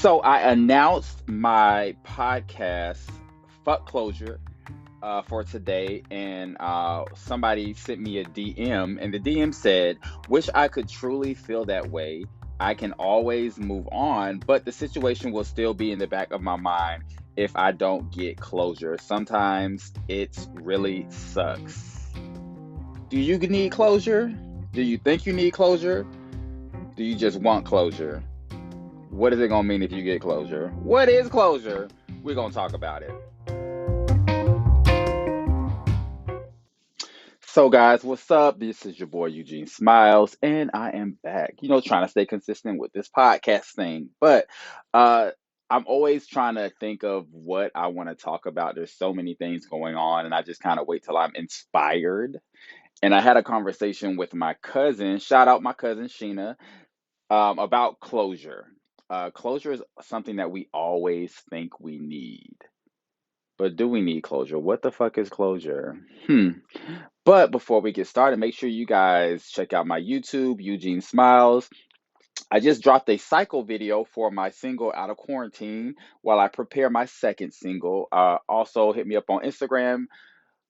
So I announced my podcast, Fuck Closure, for today, and somebody sent me a DM, and the DM said, "Wish I could truly feel that way. I can always move on, but the situation will still be in the back of my mind if I don't get closure. Sometimes it really sucks." Do you need closure? Do you think you need closure? Do you just want closure? What is it gonna mean if you get closure? What is closure? We're gonna talk about it. So, guys, what's up? This is your boy Eugene Smiles, and I am back. Trying to stay consistent with this podcast thing, but uh, I'm always trying to think of what I want to talk about. There's so many things going on, and I just kind of wait till I'm inspired. And I had a conversation with my cousin. Shout out my cousin Sheena, about closure. Closure is something that we always think we need. But do we need closure? What the fuck is closure? But before we get started, make sure you guys check out my YouTube, Eugene Smiles. I just dropped a cycle video for my single Out of Quarantine while I prepare my second single. Also, hit me up on Instagram,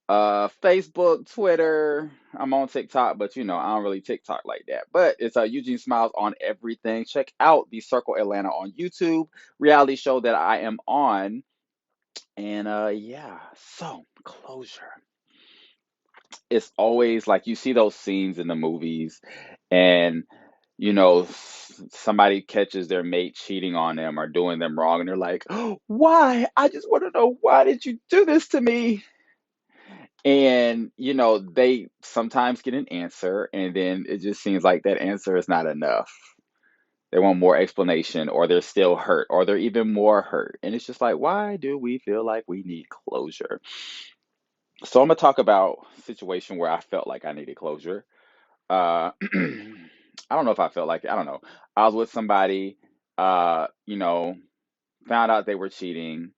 Facebook, Twitter. I'm on TikTok, but I don't really TikTok like that. But it's Eugene Smiles on everything. Check out the Circle Atlanta on YouTube, reality show that I am on. And yeah, so closure. It's always like you see those scenes in the movies, and somebody catches their mate cheating on them or doing them wrong, and they're like, "Oh, why? I just want to know, why did you do this to me?" And they sometimes get an answer, and then it just seems like that answer is not enough. They want more explanation, or they're still hurt, or they're even more hurt. And it's just like, why do we feel like we need closure? So I'm gonna talk about a situation where I felt like I needed closure. I don't know if I felt like it. I don't know. I was with somebody, uh, you know, found out they were cheating.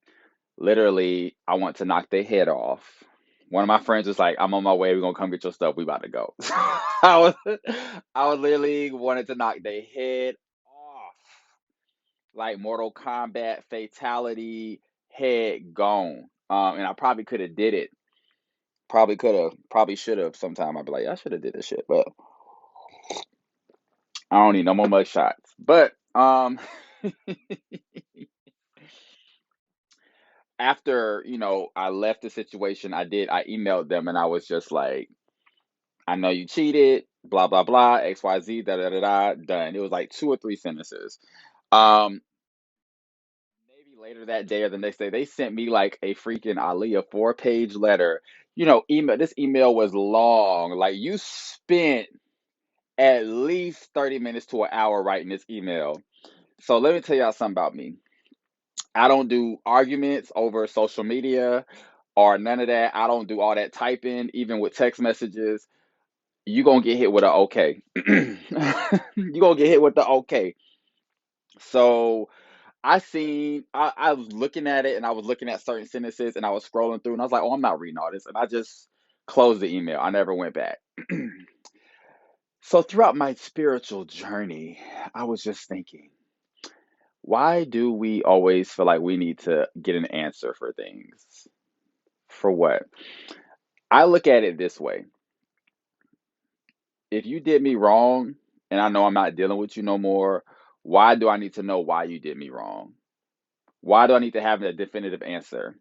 Literally, I want to knock their head off. One of my friends was like, "I'm on my way. We're gonna come get your stuff. We about to go." I was literally wanted to knock their head off, like Mortal Kombat fatality, head gone. And I probably could have did it. Probably could have. Probably should have. Sometime I'd be like, I should have did this shit, but I don't need no more mug shots. But after I left the situation, I emailed them, and I was just like, I know you cheated, blah blah blah, XYZ, da da da da, done. It was like two or three sentences. Um, maybe later that day or the next day, they sent me like a freaking Aliyah 4-page letter. Email. This email was long. Like, you spent at least 30 minutes to an hour writing this email. So let me tell y'all something about me. I don't do arguments over social media or none of that. I don't do all that typing, even with text messages. You gonna get hit with a okay. You gonna get hit with the okay. So I was looking at it, and I was looking at certain sentences, and I was scrolling through, and I was like, oh, I'm not reading all this. And I just closed the email. I never went back. So throughout my spiritual journey, I was just thinking, why do we always feel like we need to get an answer for things? For what? I look at it this way. If you did me wrong and I know I'm not dealing with you no more, why do I need to know why you did me wrong? Why do I need to have a definitive answer?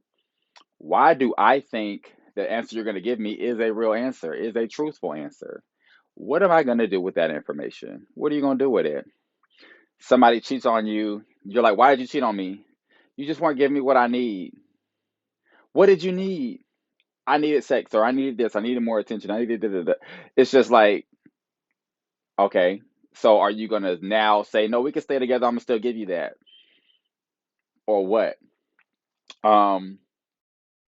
Why do I think the answer you're going to give me is a real answer, is a truthful answer? What am I going to do with that information? What are you going to do with it? Somebody cheats on you. You're like, why did you cheat on me? You just weren't giving me what I need. What did you need? I needed sex, or I needed this. I needed more attention. I needed da. It's just like, okay, so are you gonna now say, no, we can stay together, I'm gonna still give you that? Or what? Um,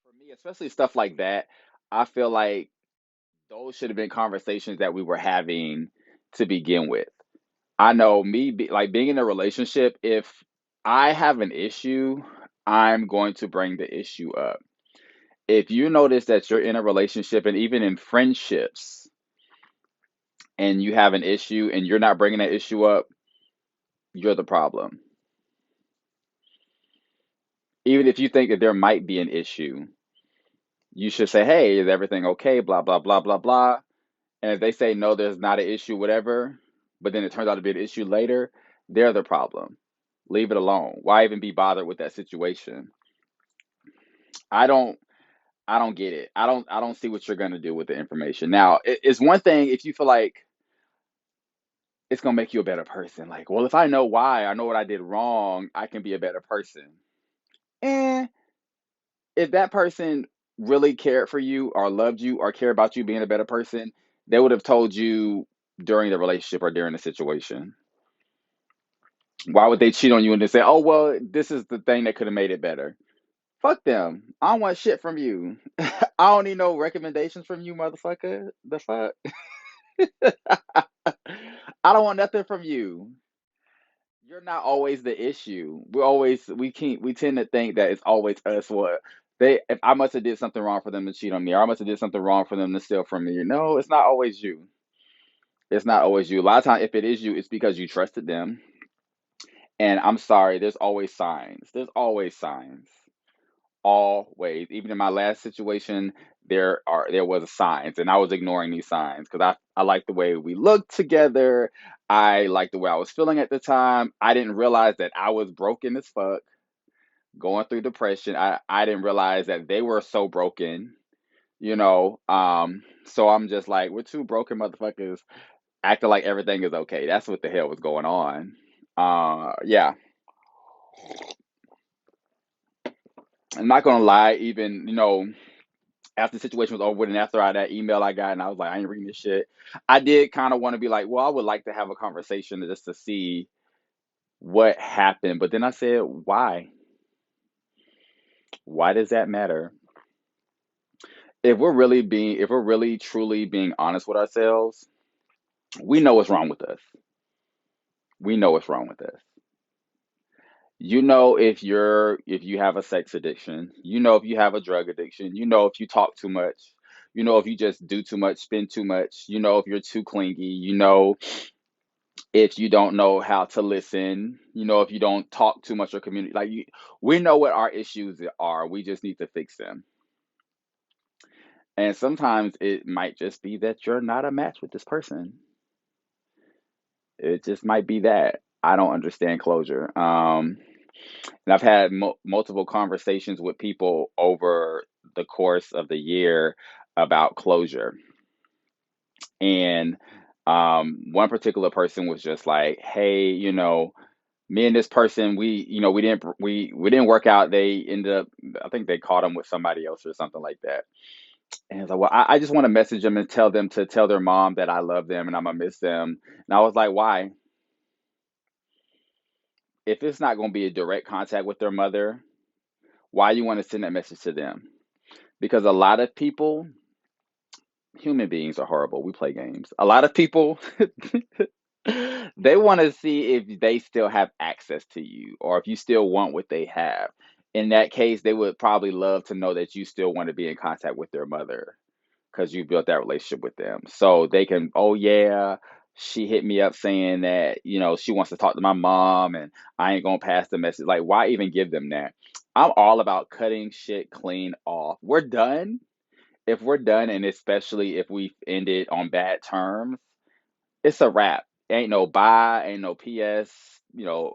for me, especially stuff like that, I feel like those should have been conversations that we were having to begin with. I know like being in a relationship, if I have an issue, I'm going to bring the issue up. If you notice that you're in a relationship and even in friendships and you have an issue and you're not bringing that issue up, you're the problem. Even if you think that there might be an issue, you should say, "Hey, is everything okay?" Blah blah blah blah blah. And if they say no, there's not an issue, whatever, but then it turns out to be an issue later, they're the problem. Leave it alone. Why even be bothered with that situation? I don't I don't get it. I don't see what you're gonna do with the information. Now, it's one thing if you feel like it's gonna make you a better person. Like, well, if I know why, I know what I did wrong, I can be a better person. And if that person really cared for you or loved you or cared about you being a better person, they would have told you during the relationship or during the situation. Why would they cheat on you and then say, "Oh, well, this is the thing that could have made it better"? Fuck them. I don't want shit from you. I don't need no recommendations from you, motherfucker. The fuck? I don't want nothing from you. You're not always the issue. We tend to think that it's always us. What they if I must have did something wrong for them to cheat on me, or I must have did something wrong for them to steal from me. No, it's not always you. It's not always you. A lot of times, if it is you, it's because you trusted them. And I'm sorry, there's always signs. There's always signs. Always. Even in my last situation, there was signs, and I was ignoring these signs because I liked the way we looked together. I liked the way I was feeling at the time. I didn't realize that I was broken as fuck, going through depression. I didn't realize that they were so broken, you know. So I'm just like, we're two broken motherfuckers acting like everything is okay. That's what the hell was going on. Yeah. I'm not gonna lie, even, after the situation was over with and after that email I got and I was like, I ain't reading this shit. I did kind of want to be like, well, I would like to have a conversation just to see what happened. But then I said, why? Why does that matter? If we're really truly being honest with ourselves, we know what's wrong with us. We know what's wrong with us. You know if you have a sex addiction, you know if you have a drug addiction, you know if you talk too much, you know if you just do too much, spend too much, you know if you're too clingy, you know if you don't know how to listen, you know, if you don't talk too much or communicate, we know what our issues are. We just need to fix them. And sometimes it might just be that you're not a match with this person. It just might be that. I don't understand closure. And I've had multiple conversations with people over the course of the year about closure. And one particular person was just like, "Hey, me and this person, we didn't work out. They ended up, I think they caught him with somebody else or something like that." And he's like, "Well, I just want to message them and tell them to tell their mom that I love them and I'm gonna miss them." And I was like, "Why? If it's not gonna be a direct contact with their mother, why you want to send that message to them?" Because a lot of people, human beings are horrible. We play games. A lot of people, they want to see if they still have access to you or if you still want what they have. In that case, they would probably love to know that you still want to be in contact with their mother because you built that relationship with them. So they can, oh, yeah, she hit me up saying that, she wants to talk to my mom and I ain't going to pass the message. Like, why even give them that? I'm all about cutting shit clean off. We're done. If we're done, and especially if we've ended on bad terms, it's a wrap. Ain't no bye, ain't no PS,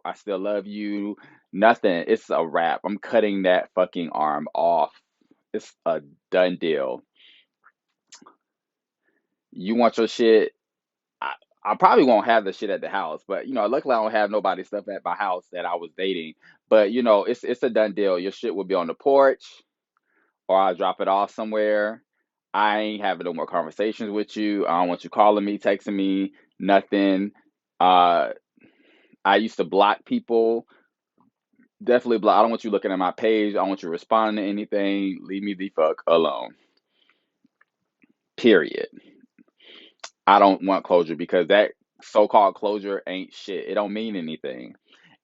I still love you, nothing. It's a wrap. I'm cutting that fucking arm off. It's a done deal. You want your shit? I, I probably won't have the shit at the house, but luckily I don't have nobody's stuff at my house that I was dating. But it's a done deal. Your shit will be on the porch, or I'll drop it off somewhere. I ain't having no more conversations with you. I don't want you calling me, texting me, nothing. Uh, I used to block people. Definitely block. I don't want you looking at my page. I don't want you responding to anything. Leave me the fuck alone. Period. I don't want closure because that so-called closure ain't shit. It don't mean anything.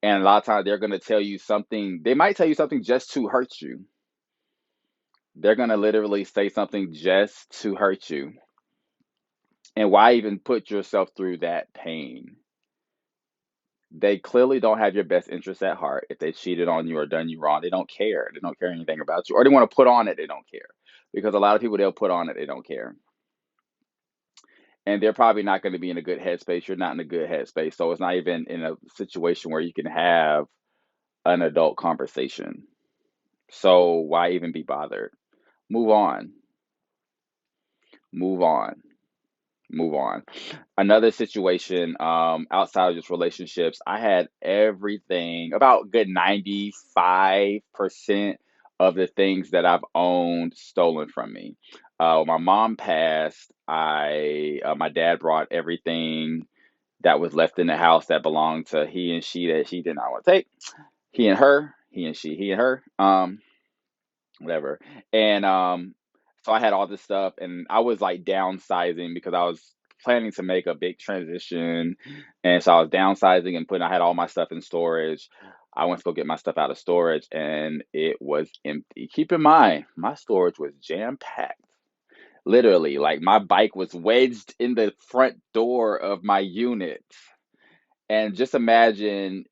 And a lot of times they're gonna tell you something. They might tell you something just to hurt you. They're gonna literally say something just to hurt you. And why even put yourself through that pain? They clearly don't have your best interests at heart. If they cheated on you or done you wrong, they don't care. They don't care anything about you. Or they want to put on it, they don't care. Because a lot of people, they'll put on it, they don't care. And they're probably not going to be in a good headspace. You're not in a good headspace. So it's not even in a situation where you can have an adult conversation. So why even be bothered? Move on. Move on. Move on. Another situation, outside of just relationships, I had everything, about good 95% of the things that I've owned stolen from me. When my mom passed, I my dad brought everything that was left in the house that belonged to he and she that she did not want to take. He and her, he and she, he and her. Whatever. And so I had all this stuff and I was like downsizing because I was planning to make a big transition. And so I was downsizing and putting I had all my stuff in storage. I went to go get my stuff out of storage and it was empty. Keep in mind, my storage was jam packed. Literally, like my bike was wedged in the front door of my unit. And just imagine,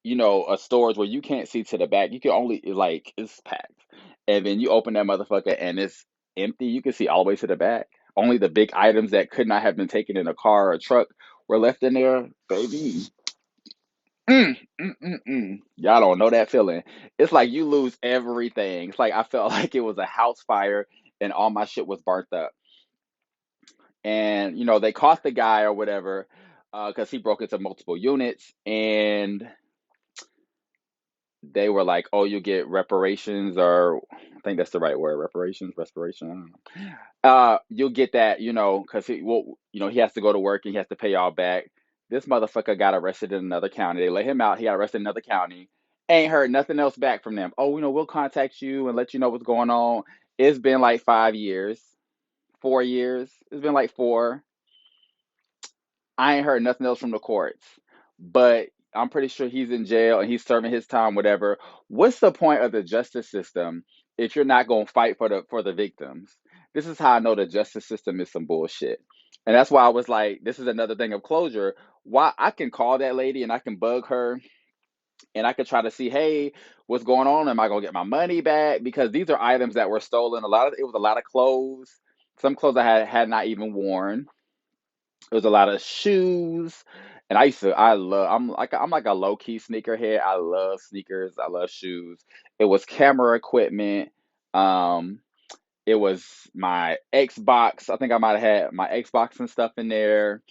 a storage where you can't see to the back. You can only like it's packed. And then you open that motherfucker and it's empty. You can see all the way to the back. Only the big items that could not have been taken in a car or a truck were left in there, baby. Y'all don't know that feeling. It's like you lose everything. It's like I felt like it was a house fire and all my shit was burnt up. And they caught the guy or whatever, because he broke into multiple units, and they were like, "Oh, you get reparations," or I think that's the right word, reparations, restoration. I don't know. You'll get that, because he has to go to work and he has to pay y'all back. This motherfucker got arrested in another county. They let him out. He got arrested in another county. Ain't heard nothing else back from them. Oh, we'll contact you and let you know what's going on. It's been like 5 years, 4 years. It's been like four. I ain't heard nothing else from the courts, but I'm pretty sure he's in jail and he's serving his time, whatever. What's the point of the justice system if you're not gonna fight for the victims? This is how I know the justice system is some bullshit. And that's why I was like, this is another thing of closure. Why I can call that lady and I can bug her and I could try to see, hey, what's going on? Am I gonna get my money back? Because these are items that were stolen. It was a lot of clothes. Some clothes I had not even worn. It was a lot of shoes, and I'm like a low key sneakerhead. I love sneakers. I love shoes. It was camera equipment. Um, it was my Xbox. I think I might have had my Xbox and stuff in there.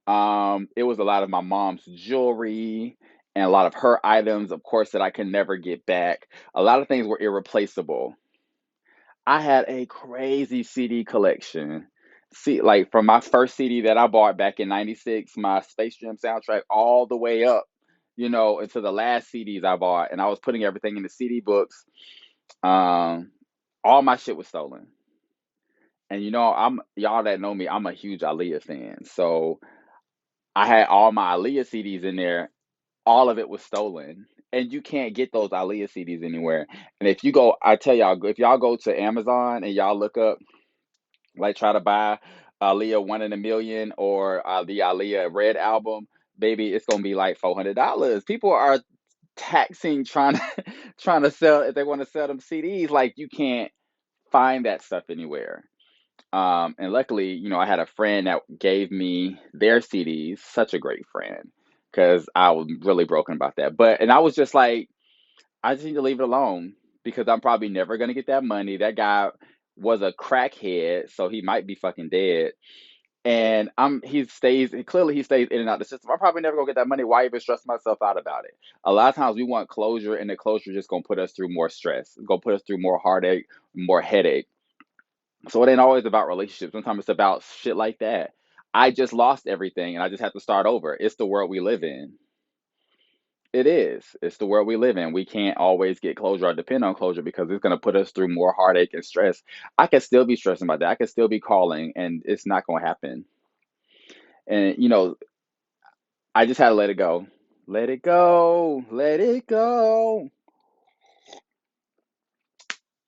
It was a lot of my mom's jewelry and a lot of her items, of course, that I can never get back. A lot of things were irreplaceable. I had a crazy CD collection. See, like from my first CD that I bought back in '96, my Space Jam soundtrack, all the way up, into the last CDs I bought, and I was putting everything in the CD books. Um, all my shit was stolen. And I'm y'all that know me, I'm a huge Aaliyah fan. So I had all my Aaliyah CDs in there. All of it was stolen. And you can't get those Aaliyah CDs anywhere. And if you go, I tell y'all, if y'all go to Amazon and y'all look up, like try to buy Aaliyah One in a Million or the Aaliyah Red album, baby, it's gonna be like $400. People are taxing trying to trying to sell if they want to sell them CDs. Like you can't find that stuff anywhere. And luckily, I had a friend that gave me their CDs. Such a great friend, because I was really broken about that. And I was just like, I just need to leave it alone because I'm probably never gonna get that money. That guy was a crackhead, so he might be fucking dead. And he stays in and out the system. I'm probably never gonna get that money. Why even stress myself out about it? A lot of times we want closure, and the closure just gonna put us through more stress. It's gonna put us through more heartache, more headache. So it ain't always about relationships. Sometimes it's about shit like that. I just lost everything and I just have to start over. It's the world we live in. It is. It's the world we live in. We can't always get closure or depend on closure because it's going to put us through more heartache and stress. I could still be stressing about that. I could still be calling and it's not going to happen. And, I just had to let it go. Let it go. Let it go.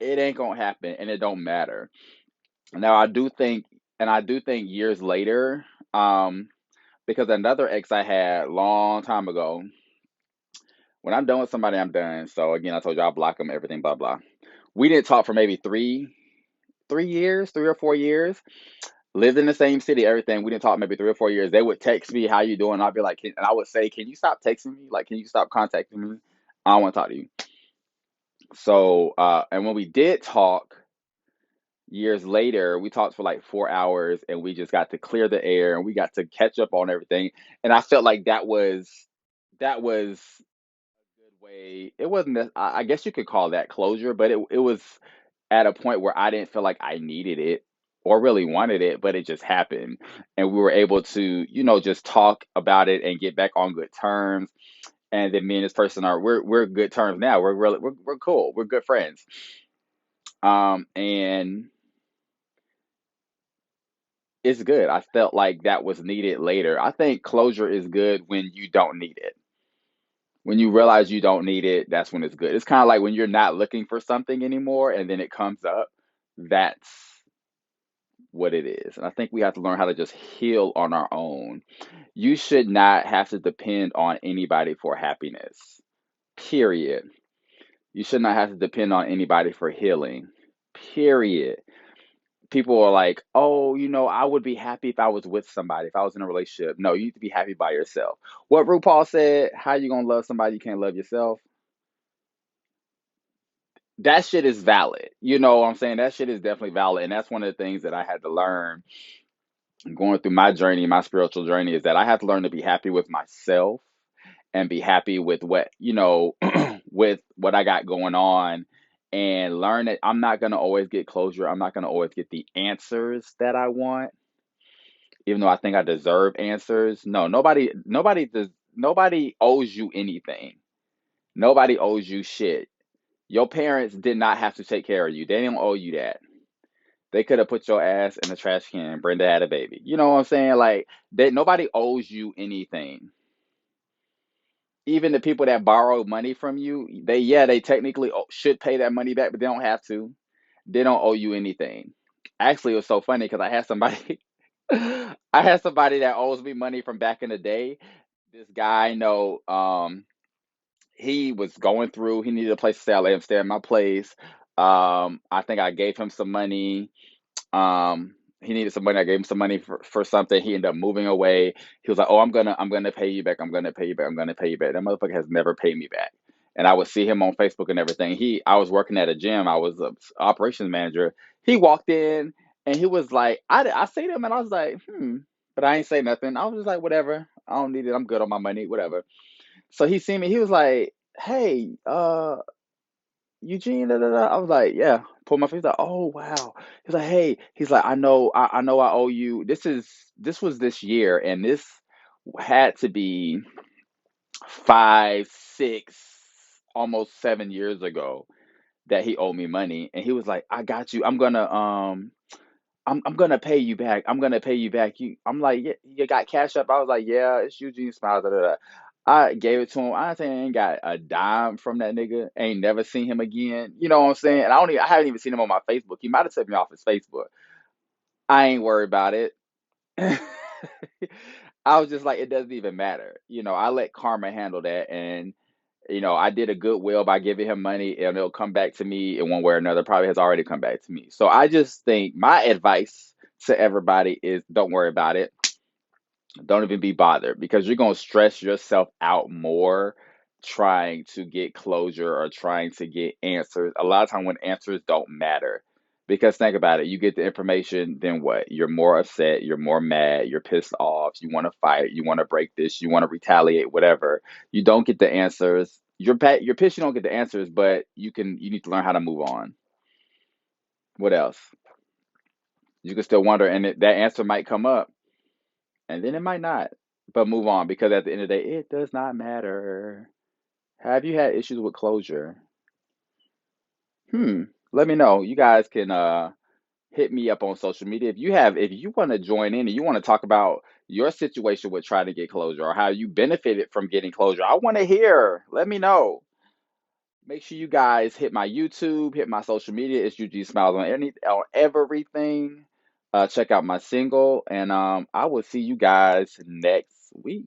It ain't going to happen and it don't matter. Now, I do think years later, um, Because another ex I had long time ago, when I'm done with somebody, I'm done. So again, I told you I'll block them, everything, blah blah. We didn't talk for maybe 3 years, 3 or 4 years. Lived in the same city, everything. We didn't talk maybe 3 or 4 years. They would text me, "How you doing?" I'd be like, and I would say, "Can you stop texting me? Like, can you stop contacting me? I don't want to talk to you." So, and when we did talk years later, we talked for like 4 hours, and we just got to clear the air, and we got to catch up on everything. And I felt like that was good way. It wasn't. I guess you could call that closure, but it was at a point where I didn't feel like I needed it or really wanted it, but it just happened, and we were able to, just talk about it and get back on good terms. And then me and this person we're good terms now. We're cool. We're good friends. And it's good. I felt like that was needed later. I think closure is good when you don't need it. When you realize you don't need it, that's when it's good. It's kind of like when you're not looking for something anymore and then it comes up. That's what it is. And I think we have to learn how to just heal on our own. You should not have to depend on anybody for happiness. Period. You should not have to depend on anybody for healing. Period. People are like, "Oh, I would be happy if I was with somebody, if I was in a relationship." No, you need to be happy by yourself. What RuPaul said, how you gonna love somebody you can't love yourself? That shit is valid. You know what I'm saying? That shit is definitely valid. And that's one of the things that I had to learn going through my journey, my spiritual journey, is that I have to learn to be happy with myself and be happy with what, with what I got going on, and learn that I'm not going to always get closure. I'm not going to always get the answers that I want, even though I think I deserve answers. No, nobody owes you anything. Nobody owes you shit. Your parents did not have to take care of you. They don't owe you that. They could have put your ass in the trash can. Brenda had a baby. You know what I'm saying? Like, nobody owes you anything. Even the people that borrow money from you, they technically should pay that money back, but they don't have to. They don't owe you anything. Actually, it was so funny because I had somebody, I had somebody that owes me money from back in the day. This guy I know, he was going through. He needed a place to stay. I let him stay at my place. I think I gave him some money. He needed some money. I gave him some money for something. He ended up moving away. He was like, "Oh, I'm gonna pay you back. I'm gonna pay you back. I'm gonna pay you back." That motherfucker has never paid me back. And I would see him on Facebook and everything. I was working at a gym. I was a operations manager. He walked in and he was like, I see him and I was like, but I ain't say nothing. I was just like, whatever. I don't need it. I'm good on my money. Whatever. So he seen me. He was like, "Hey, Eugene, da, da, da." I was like, "Yeah." Pull my face like, "Oh wow." He's like, "Hey," he's like, "I know I owe you. This was this year, and this had to be 5, 6, almost 7 years ago that he owed me money." And he was like, "I got you. I'm gonna pay you back. I'm gonna pay you back." I'm like, "Yeah, you got cash up?" I was like, "Yeah, it's Eugene Smilez." Da, da, da. I gave it to him. I ain't got a dime from that nigga. Ain't never seen him again. You know what I'm saying? And I haven't even seen him on my Facebook. He might have took me off his Facebook. I ain't worried about it. I was just like, it doesn't even matter. I let karma handle that, and I did a goodwill by giving him money, and it'll come back to me in one way or another. Probably has already come back to me. So I just think my advice to everybody is don't worry about it. Don't even be bothered because you're going to stress yourself out more trying to get closure or trying to get answers. A lot of time when answers don't matter. Because think about it, you get the information, then what? You're more upset, you're more mad, you're pissed off, you want to fight, you want to break this, you want to retaliate, whatever. You don't get the answers. You're pissed you don't get the answers, but you need to learn how to move on. What else? You can still wonder, and that answer might come up, and then it might not. But move on because at the end of the day, it does not matter. Have you had issues with closure? Hmm. Let me know. You guys can hit me up on social media if you want to join in and you want to talk about your situation with trying to get closure or how you benefited from getting closure. I want to hear. Let me know. Make sure you guys hit my YouTube, hit my social media. It's UG Smiles on everything. check out my single, and I will see you guys next week.